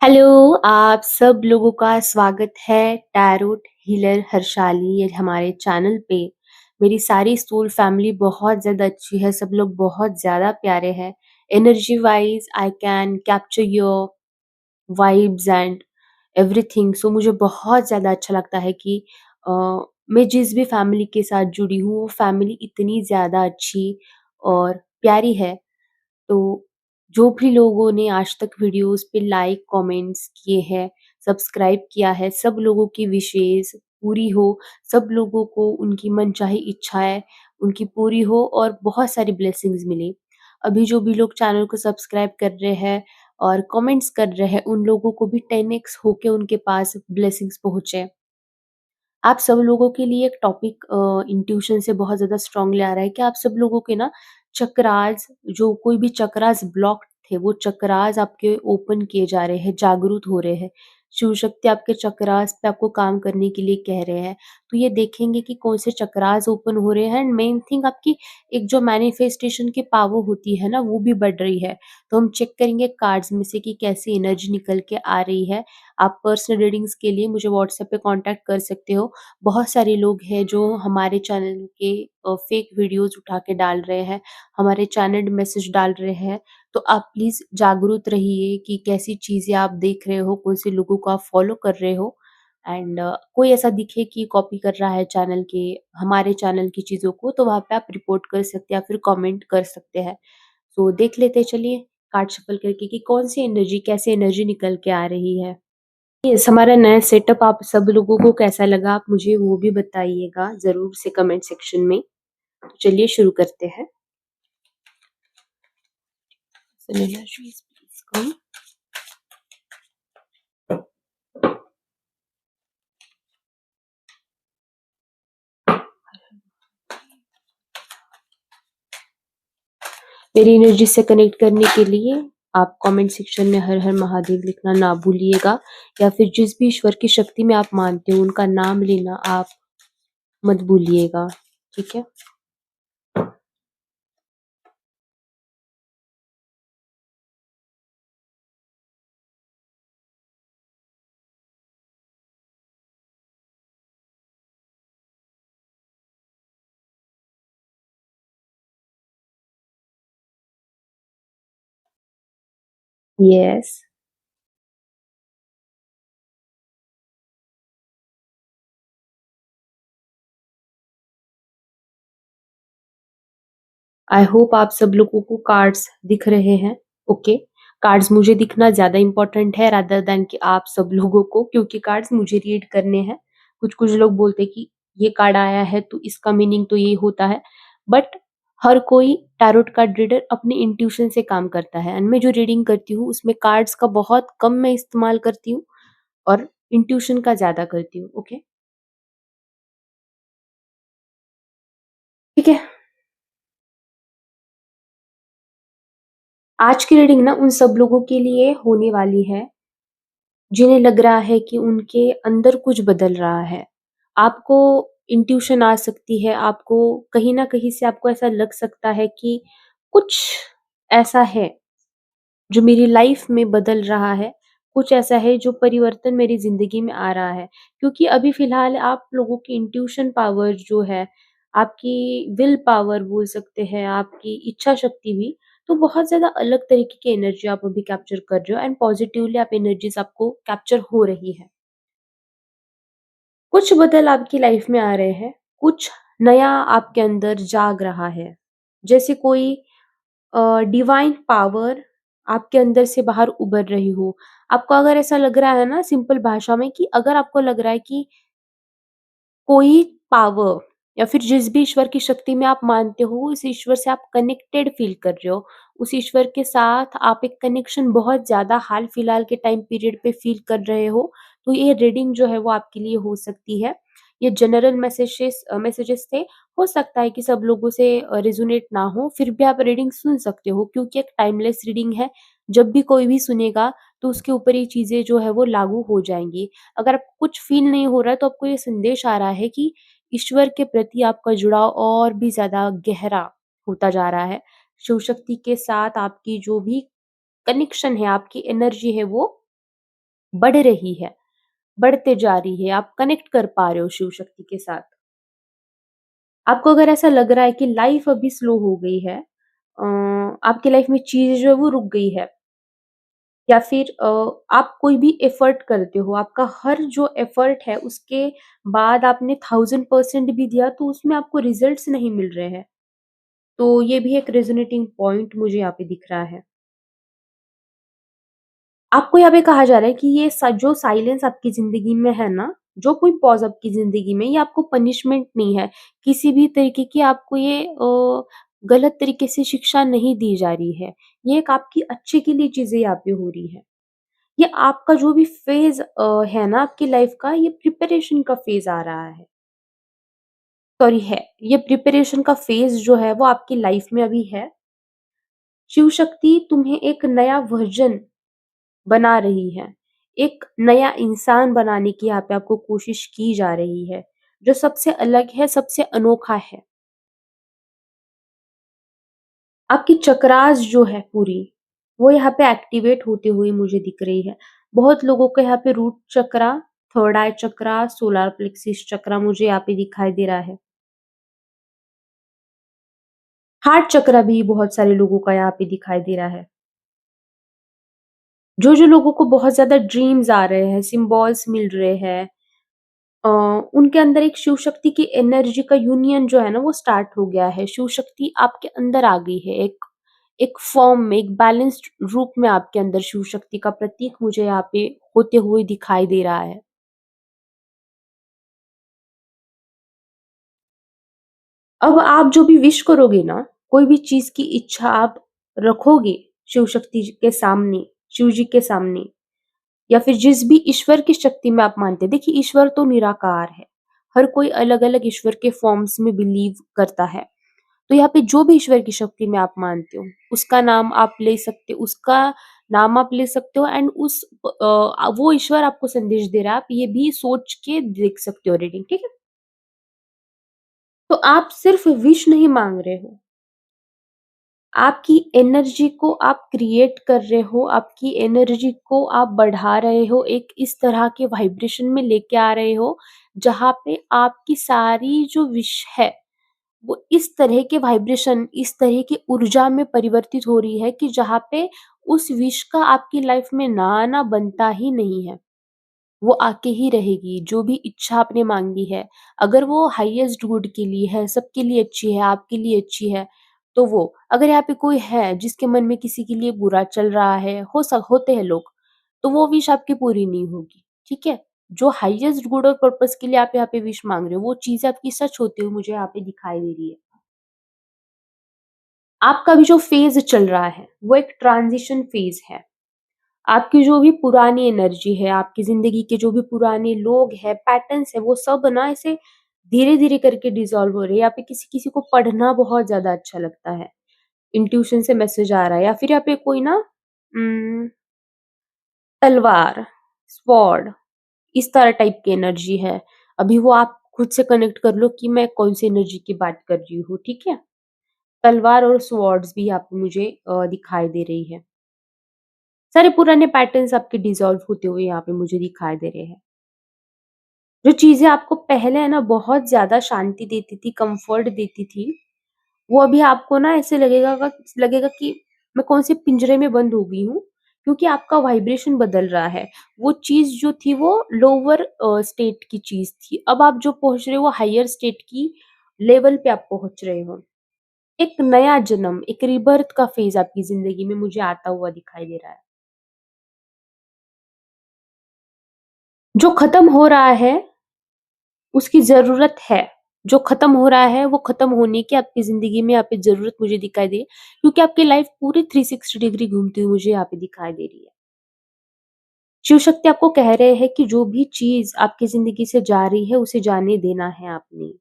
Hello, आप सब लोगों का स्वागत है टैरोट हीलर हर्षाली ये हमारे चैनल पे। मेरी सारी सोल फैमिली बहुत ज़्यादा अच्छी है, सब लोग बहुत ज़्यादा प्यारे हैं। Energy wise I can capture your vibes and everything. So मुझे बहुत ज़्यादा अच्छा लगता है कि अ, मैं जिस भी फैमिली के साथ जुड़ी हूँ, वो फैमिली इतनी ज़्यादा अच्छी और प्यारी है। तो जो भी लोगों ने आज तक वीडियोस पे लाइक कमेंट्स किए हैं, सब्सक्राइब किया है, सब लोगों की विशेज़ पूरी हो, सब लोगों को उनकी मनचाही इच्छाएँ उनकी पूरी हो और बहुत सारी ब्लेसिंग्स मिले। अभी जो भी लोग चैनल को सब्सक्राइब कर रहे हैं और कमेंट्स कर रहे हैं, उन लोगों को भी 10x होके उनके पास ब्लेसिंग्स पहुँचे। आप सब लोगों के लिए एक टॉपिक इंट्यूशन से बहुत ज़्यादा स्ट्रांगली आ रहा है कि आप सब लोगों के ना चक्रास जो कोई भी चक्रास ब्लॉक्ड थे, वो चक्रास आपके ओपन किए जा रहे हैं, जागरूक हो रहे हैं। शिव शक्ति आपके चक्रास पे आपको काम करने के लिए कह रहे हैं। तो ये देखेंगे कि कौन से चक्रास ओपन हो रहे हैं एंड मेन थिंग आपकी एक जो मैनिफेस्टेशन की पावर होती है ना, वो भी बढ़ रही है। तो हम चेक करेंगे कार्ड्स में से कि कैसी एनर्जी निकल के आ रही है। आप पर्सनल रीडिंग्स के लिए मुझे व्हाट्सएप पे कॉन्टैक्ट कर सकते हो। बहुत सारे लोग हैं जो हमारे चैनल के फेक वीडियोस उठा के डाल रहे हैं, हमारे चैनल मैसेज डाल रहे हैं। तो आप प्लीज़ जागरूक रहिए कि कैसी चीज़ें आप देख रहे हो, कौन से लोगों को आप फॉलो कर रहे हो एंड कोई ऐसा दिखे कि कॉपी कर रहा है चैनल के हमारे चैनल की चीज़ों को, तो वहाँ पे आप रिपोर्ट कर सकते हैं या फिर कमेंट कर सकते हैं। तो देख लेते हैं चलिए कार्ड शफल करके कि कौन सी एनर्जी, कैसे एनर्जी निकल के आ रही है। यस, हमारा नया सेटअप आप सब लोगों को कैसा लगा आप मुझे वो भी बताइएगा ज़रूर से कमेंट सेक्शन में। तो चलिए शुरू करते हैं। मेरी एनर्जी से कनेक्ट करने के लिए आप कमेंट सेक्शन में हर हर महादेव लिखना ना भूलिएगा या फिर जिस भी ईश्वर की शक्ति में आप मानते हो उनका नाम लेना आप मत भूलिएगा, ठीक है? यस। आई होप आप सब लोगों को कार्ड्स दिख रहे हैं। ओके, कार्ड्स मुझे दिखना ज़्यादा इम्पोर्टेंट है रादर दैन कि आप सब लोगों को, क्योंकि कार्ड्स मुझे रीड करने हैं। कुछ-कुछ लोग बोलते हैं कि ये कार्ड आया है तो इसका मीनिंग तो ये होता है। बट हर कोई टैरोट कार्ड रीडर अपने इंट्यूशन से काम करता है एंड मैं जो रीडिंग करती हूँ उसमें कार्ड्स का बहुत कम मैं इस्तेमाल करती हूँ और इंट्यूशन का ज़्यादा करती हूँ। ओके, ठीक है। आज की रीडिंग ना उन सब लोगों के लिए होने वाली है जिन्हें लग रहा है कि उनके अंदर कुछ बदल रहा है। आपको इंट्यूशन आ सकती है, आपको कहीं न कहीं से आपको ऐसा लग सकता है कि कुछ ऐसा है जो मेरी लाइफ़ में बदल रहा है, कुछ ऐसा है जो परिवर्तन मेरी ज़िंदगी में आ रहा है। क्योंकि अभी फ़िलहाल आप लोगों की इंट्यूशन पावर जो है, आपकी विल पावर बोल सकते हैं, आपकी इच्छा शक्ति भी, तो बहुत ज़्यादा अलग तरीके की एनर्जी आप अभी कैप्चर कर रहे हो एंड पॉज़िटिवली आप एनर्जीज़ आपको कैप्चर हो रही है। कुछ बदल आपकी लाइफ़ में आ रहे हैं, कुछ नया आपके अंदर जाग रहा है। जैसे कोई डिवाइन पावर आपके अंदर से बाहर उभर रही हो। आपको अगर ऐसा लग रहा है ना सिंपल भाषा में कि अगर आपको लग रहा है कि कोई पावर या फिर जिस भी ईश्वर की शक्ति में आप मानते हो, उस ईश्वर से आप कनेक्टेड फ़ील कर रहे हो। उस ईश्वर के साथ आप एक कनेक्शन बहुत ज़्यादा हाल-फिलहाल के टाइम पीरियड पे फ़ील कर रहे हो, तो ये रीडिंग जो है वो आपके लिए हो सकती है। ये जनरल मैसेजेस थे। हो सकता है कि सब लोगों से रेज़ोनेट ना हो, फिर भी आप रीडिंग सुन सकते हो क्योंकि एक टाइमलेस रीडिंग है। जब भी कोई भी सुनेगा, तो उसके ऊपर ये चीज़ें जो है वो लागू हो जाएँगी। अगर आपको कुछ फ़ील नहीं हो रहा है तो आपको ये संदेश आ रहा है कि ईश्वर के प्रति आपका जुड़ाव और भी ज़्यादा गहरा होता जा रहा है। शिव शक्ति के साथ आपकी जो भी कनेक्शन है, आपकी एनर्जी है वो बढ़ रही है, बढ़ते जा रही है, आप कनेक्ट कर पा रहे हो शिव शक्ति के साथ। आपको अगर ऐसा लग रहा है कि लाइफ अभी स्लो हो गई है, आपकी लाइफ में चीज़ें जो है वो रुक गई है, या फिर आप कोई भी एफर्ट करते हो, आपका हर जो एफर्ट है उसके बाद आपने 1000% भी दिया तो उसमें आपको रिजल्ट्स नहीं मिल रहे हैं। तो ये भी एक रेज़ोनेटिंग पॉइंट मुझे यहाँ पे दिख रहा है। आपको यहाँ पे कहा जा रहा है कि ये जो साइलेंस आपकी ज़िंदगी में है ना, जो कोई पॉज़ आपकी ज़िंदगी में, ये आपको पनिशमेंट नहीं है। किसी भी तरीके की आपको ये गलत तरीके से शिक्षा नहीं दी जा रही है। ये एक आपकी अच्छे के लिए चीज़ें यहाँ पे हो रही हैं। ये आपका जो भी फ़ेज़ है ना आपकी लाइफ़ का, ये प्रिपरेशन का फ़ेज़ आ रहा है। सॉरी है, ये प्रिपरेशन का फ़ेज़ जो है वो आपकी लाइफ़ में अभी है। शिव शक्ति तुम्हें एक नया वर्ज़न बना रही है। एक नया इंसान बनाने की यहाँ पे आपको कोशिश की जा रही है, जो सबसे अलग है, सबसे अनोखा है। आपकी चक्रास जो है पूरी, वो यहाँ पे एक्टिवेट होते हुए मुझे दिख रही है। बहुत लोगों को यहाँ पे रूट चक्रा, थर्ड आई चक्रा, सोलर प्लेक्सिस चक्रा मुझे यहाँ पे दिखाई दे रहा है। हार्ट चक्रा भी बहुत सारे लोगों का यहाँ पे दिखाई दे रहा है। जो लोगों को बहुत ज़्यादा ड्रीम्स आ रहे हैं, सिम्बॉल्स मिल रहे हैं, अ, उनके अंदर एक शिव शक्ति की एनर्जी का यूनियन जो है ना वो स्टार्ट हो गया है। शिव शक्ति आपके अंदर आ गई है, एक एक फॉर्म में, एक बैलेंस्ड रूप में आपके अंदर शिव शक्ति का प्रतीक मुझे यहाँ पे होते हुए दिखाई दे रहा है। अब आप जो भी विश करोगे ना, कोई भी चीज़ की इच्छा आप रखोगे शिव शक्ति जी के सामने, शिव जी के सामने, या फिर जिस भी ईश्वर की शक्ति में आप मानते हैं। देखिए, ईश्वर तो निराकार है। हर कोई अलग-अलग ईश्वर के फॉर्म्स में बिलीव करता है। तो यहाँ पे जो भी ईश्वर की शक्ति में आप मानते हो, उसका नाम आप ले सकते हो, एंड वो ईश्वर आपको संदेश दे रहा है, आप ये भी सोच के देख सकते हो रीडिंग, ठीक है? तो आप सिर्फ विश नहीं माँग रहे हो, आपकी एनर्जी को आप क्रिएट कर रहे हो, आपकी एनर्जी को आप बढ़ा रहे हो, एक इस तरह के वाइब्रेशन में लेके आ रहे हो, जहाँ पे आपकी सारी जो विश है वो इस तरह के वाइब्रेशन, इस तरह की ऊर्जा में परिवर्तित हो रही है कि जहाँ पे उस विश का आपकी लाइफ में ना आना बनता ही नहीं है। वो आके ही रहेगी, जो भी इच्छा आपने माँगी है। अगर वो हाईएस्ट गुड के लिए है, सबके लिए अच्छी है, आपके लिए अच्छी है, तो वो। अगर यहाँ पे कोई है जिसके मन में किसी के लिए बुरा चल रहा है, होते हैं लोग, तो वो विश आपकी पूरी नहीं होगी, ठीक है? जो हाईएस्ट गुड और पर्पस के लिए आप यहाँ पे विश माँग रहे हो, वो चीज़ आपकी सच होते हुए मुझे यहाँ पे दिखाई दे रही है। आपका अभी जो फ़ेज़ चल रहा है, वो एक ट्रांज़िशन फ़ेज़ है। आपकी जो भी पुरानी एनर्जी है, आपकी ज़िंदगी के जो भी पुराने लोग हैं, पैटर्न्स हैं, वो सब ना ऐसे धीरे-धीरे करके डिसॉल्व हो रहे हैं। यहाँ पे किसी-किसी को पढ़ना बहुत ज़्यादा अच्छा लगता है। इंट्यूशन से मैसेज आ रहा है, या फिर यहाँ पे कोई ना उम, तलवार, स्वॉर्ड, इस तरह टाइप की एनर्जी है। अभी वो आप खुद से कनेक्ट कर लो कि मैं कौन-सी एनर्जी की बात कर रही हूँ, ठीक है? तलवार और स्वॉर्ड्स भी यहाँ पे मुझे दिखाई दे रही है। सारे पुराने पैटर्न्स आपके डिसॉल्व होते हुए यहाँ पे मुझे दिखाई दे रहे हैं। जो चीज़ें आपको पहले है ना बहुत ज़्यादा शांति देती थी, कम्फर्ट देती थी, वो अभी आपको ना ऐसे लगेगा कि मैं कौन-से पिंजरे में बंद हो गई हूँ, क्योंकि आपका वाइब्रेशन बदल रहा है। वो चीज़ जो थी वो लोअर स्टेट की चीज़ थी। अब आप जो पहुँच रहे हो वो हायर स्टेट की लेवल पे आप पहुँच रहे हो। एक नया जन्म, एक रीबर्थ का फ़ेज़ आपकी ज़िंदगी में मुझे आता हुआ दिखाई दे रहा है। जो खत्म हो रहा है, उसकी ज़रूरत है। जो खत्म हो रहा है, वो खत्म होने की आपकी ज़िंदगी में यहाँ पे ज़रूरत मुझे दिखाई दे, क्योंकि आपकी लाइफ़ पूरी 360 डिग्री घूमती हुई मुझे यहाँ पे दिखाई दे रही है। शिव शक्ति आपको कह रहे हैं कि जो भी चीज़ आपकी ज़िंदगी से जा रही है, उसे जाने देना है आपने।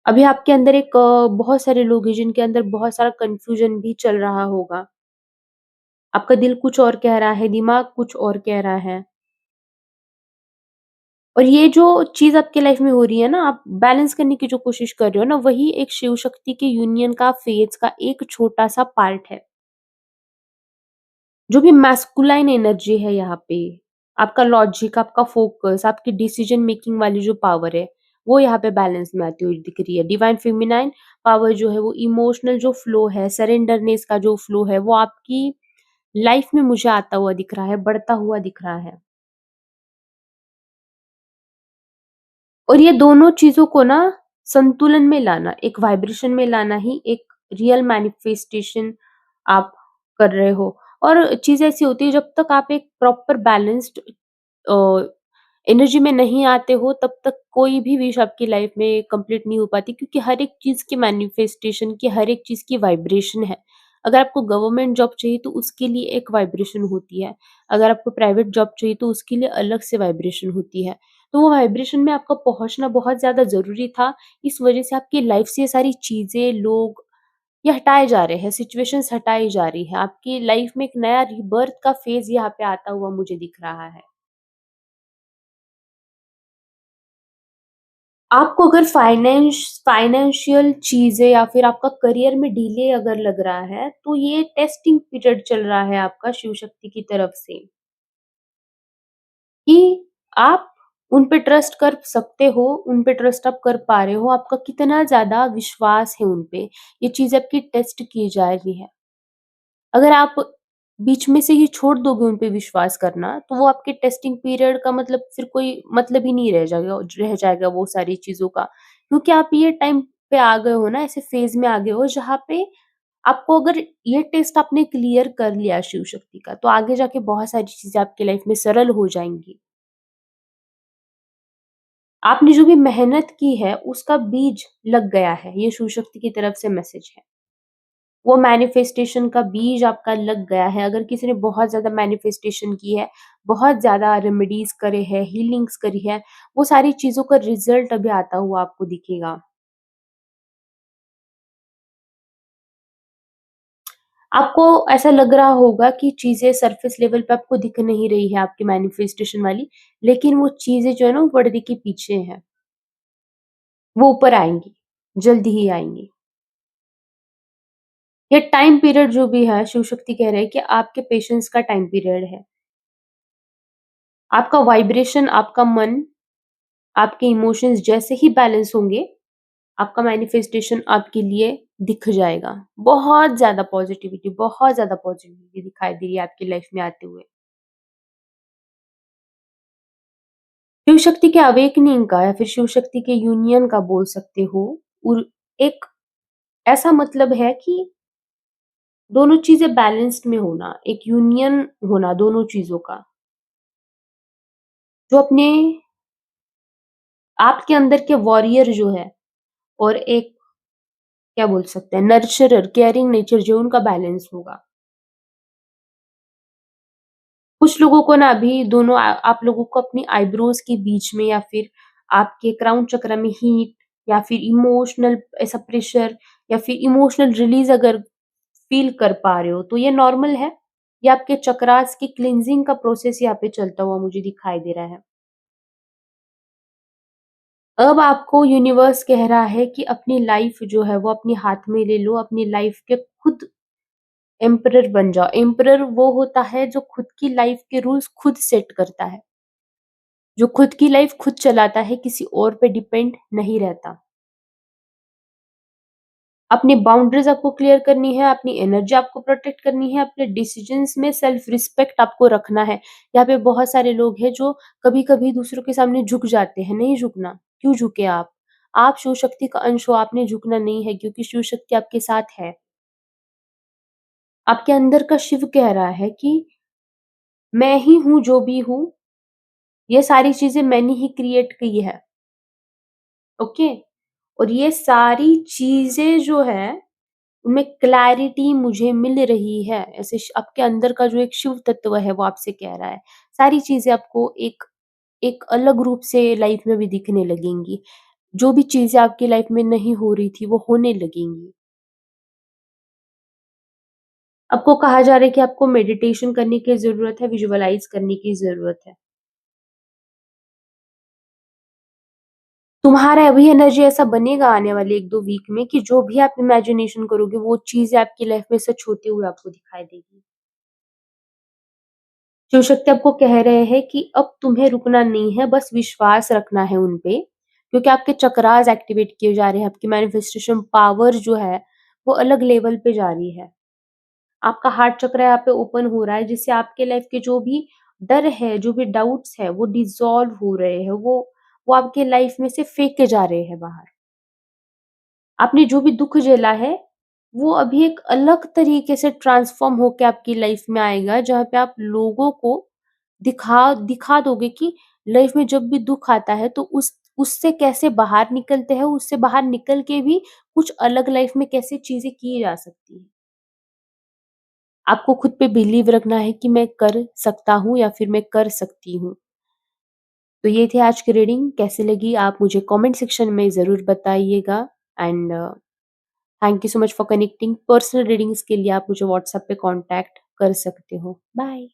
अभी आपके अंदर बहुत सारे लोग हैं जिनके अंदर बहुत सारा कन्फ्यूज़न भी चल रहा होगा। आपका दिल कुछ और कह रहा है, दिमाग कुछ और कह रहा है। और ये जो चीज़ आपकी लाइफ में हो रही है ना, आप बैलेंस करने की जो कोशिश कर रहे हो ना, वही एक शिव शक्ति के यूनियन का फेज़ का एक छोटा-सा पार्ट है। जो भी मैस्कुलाइन एनर्जी है यहाँ पे, आपका लॉजिक, आपका फोकस, आपकी डिसीजन मेकिंग वाली जो पावर है, वो यहाँ पे बैलेंस में आती हुई दिख रही है। डिवाइन फेमिनाइन पावर जो है वो इमोशनल जो फ्लो है, सरेंडरनेस का जो फ्लो है, वो आपकी लाइफ में मुझे आता हुआ दिख रहा है, बढ़ता हुआ दिख रहा है। और ये दोनों चीज़ों को ना संतुलन में लाना, एक वाइब्रेशन में लाना ही एक रियल मैनिफेस्टेशन आप कर रहे हो। और चीज़ ऐसी होती है जब तक आप एक प्रॉपर बैलेंस्ड अ, एनर्जी में नहीं आते हो तब तक कोई भी विश आपकी लाइफ में कंप्लीट नहीं हो पाती, क्योंकि हर एक चीज़ की मैनिफेस्टेशन की हर एक चीज़ की वाइब्रेशन है। अगर आपको गवर्नमेंट जॉब चाहिए तो उसके लिए एक वाइब्रेशन होती है। अगर आपको प्राइवेट जॉब चाहिए तो उसके लिए अलग से वाइब्रेशन होती है। तो वो वाइब्रेशन में आपका पहुँचना बहुत ज़्यादा ज़रूरी था। इस वज़ह से आपकी लाइफ से ये सारी चीज़ें, लोग ये हटाए जा रहे हैं, सिचुएशंस हटाई जा रही है। आपकी लाइफ में एक नया रीबर्थ का फेज़ यहाँ पे आता हुआ मुझे दिख रहा है। आपको अगर फाइनेंशियल चीज़ें या फिर आपका करियर में डिले अगर लग रहा है, तो ये टेस्टिंग पीरियड चल रहा है आपका शिव शक्ति की तरफ से, कि आप उन पे ट्रस्ट कर सकते हो, उन पे ट्रस्ट आप कर पा रहे हो, आपका कितना ज़्यादा विश्वास है उन पे, ये चीज़ आपकी टेस्ट की जा रही है। अगर आप बीच में से ही छोड़ दोगे उन पे विश्वास करना, तो वो आपके टेस्टिंग पीरियड का मतलब फिर कोई मतलब ही नहीं रह जाएगा वो सारी चीज़ों का। क्योंकि आप ये टाइम पे आ गए हो ना, ऐसे फ़ेज़ में आ गए हो जहाँ पे आपको अगर ये टेस्ट आपने क्लियर कर लिया शिव शक्ति का, तो आगे जाके बहुत सारी चीज़ें आपकी लाइफ़ में सरल हो जाएँगी। आपने जो भी मेहनत की है, उसका बीज लग गया है, ये शिव शक्ति की तरफ से मैसेज है। वो मैनिफेस्टेशन का बीज आपका लग गया है। अगर किसी ने बहुत ज़्यादा मैनिफेस्टेशन की है, बहुत ज़्यादा रेमेडीज़ करे हैं, हीलिंग्स करी है, वो सारी चीज़ों का रिज़ल्ट अभी आता हुआ आपको दिखेगा। आपको ऐसा लग रहा होगा कि चीज़ें सरफेस लेवल पे आपको दिख नहीं रही है आपकी मैनिफेस्टेशन वाली, लेकिन वो चीज़ें जो है ना वो पर्दे के पीछे हैं। वो ऊपर आएँगी, जल्दी ही आएँगी। ये टाइम पीरियड जो भी है, शिव शक्ति कह रहे हैं कि आपके पेशेंस का टाइम पीरियड है। आपका वाइब्रेशन, आपका मन, आपके इमोशंस जैसे ही बैलेंस होंगे, आपका मैनिफेस्टेशन आपके लिए दिख जाएगा। बहुत ज़्यादा पॉजिटिविटी दिखाई दे रही है आपकी लाइफ में आते हुए। शिव शक्ति के अवेकनिंग का या फिर शिव शक्ति के यूनियन का बोल सकते हो। और एक ऐसा मतलब है कि दोनों चीज़ें बैलेंस्ड में होना, एक यूनियन होना दोनों चीज़ों का, जो अपने आपके अंदर के वॉरियर जो है और एक क्या बोल सकते हैं नर्चरर, केयरिंग नेचर जो उनका बैलेंस होगा। कुछ लोगों को ना अभी दोनों आप लोगों को अपनी आईब्रोज के बीच में या फिर आपके क्राउन चक्र में हीट या फिर इमोशनल ऐसा प्रेशर या फिर इमोशनल रिलीज अगर फील कर पा रहे हो तो ये नॉर्मल है। ये आपके चक्रास की क्लींजिंग का प्रोसेस यहाँ पे चलता हुआ मुझे दिखाई दे रहा है। अब आपको यूनिवर्स कह रहा है कि अपनी लाइफ जो है वो अपने हाथ में ले लो, अपनी लाइफ के खुद एम्परर बन जाओ। एम्परर वो होता है जो खुद की लाइफ के रूल्स खुद सेट करता है, जो खुद की लाइफ खुद चलाता है, किसी और पे डिपेंड नहीं रहता। अपनी बाउंड्रीज आपको क्लियर करनी है, अपनी एनर्जी आपको प्रोटेक्ट करनी है, अपने डिसीजंस में सेल्फ रिस्पेक्ट आपको रखना है। यहाँ पे बहुत सारे लोग हैं जो कभी-कभी दूसरों के सामने झुक जाते हैं, नहीं झुकना। क्यों झुके आप? आप शिव शक्ति का अंश हो, आपने झुकना नहीं है क्योंकि शिव शक्ति आपके साथ है। आपके अंदर का शिव कह रहा है कि मैं ही हूँ जो भी हूँ, ये सारी चीज़ें मैंने ही क्रिएट की है, ओके? और ये सारी चीज़ें जो है उनमें क्लैरिटी मुझे मिल रही है। ऐसे आपके अंदर का जो एक शिव तत्व है वो आपसे कह रहा है। सारी चीज़ें आपको एक एक अलग रूप से लाइफ में भी दिखने लगेंगी। जो भी चीज़ें आपकी लाइफ में नहीं हो रही थी वो होने लगेंगी। आपको कहा जा रहा है कि आपको मेडिटेशन करने की ज़रूरत है, विजुअलाइज़ करने की ज़रूरत है। तुम्हारा अभी एनर्जी ऐसा बनेगा आने वाले 1-2 वीक में कि जो भी आप इमेजिनेशन करोगे वो चीज़ें आपकी लाइफ में सच होती हुई आपको दिखाई देगी। शिव शक्ति आपको कह रहे हैं कि अब तुम्हें रुकना नहीं है, बस विश्वास रखना है उन पे, क्योंकि आपके चक्रास एक्टिवेट किए जा रहे हैं, आपकी मैनिफेस्टेशन पावर जो है, वो अलग लेवल पे जा रही है। आपका हार्ट चक्र यहाँ पे ओपन हो रहा है, जिससे आपके लाइफ के जो भी डर है, जो भी डाउट्स है, वो डिसॉल्व हो रहे हैं, वो आपके लाइफ में से फेंके जा रहे हैं बाहर। आपने जो भी दुःख झेला है, वो अभी एक अलग तरीके से ट्रांसफ़ॉर्म होके आपकी लाइफ में आएगा, जहाँ पे आप लोगों को दिखा दिखा दोगे कि लाइफ में जब भी दुःख आता है, तो उससे कैसे बाहर निकलते हैं, उससे बाहर निकल के भी कुछ अलग लाइफ में कैसे चीज़ें की जा सकती हैं। आपको खुद पे बिलीव रखना है कि मैं कर सकता हूँ या फिर मैं कर सकती हूँ। तो ये थी आज की रीडिंग, कैसी लगी आप मुझे कमेंट सेक्शन में ज़रूर बताइएगा and thank you so much for connecting. Personal readings के लिए आप मुझे व्हाट्सएप पे कॉन्टैक्ट कर सकते हो। बाय।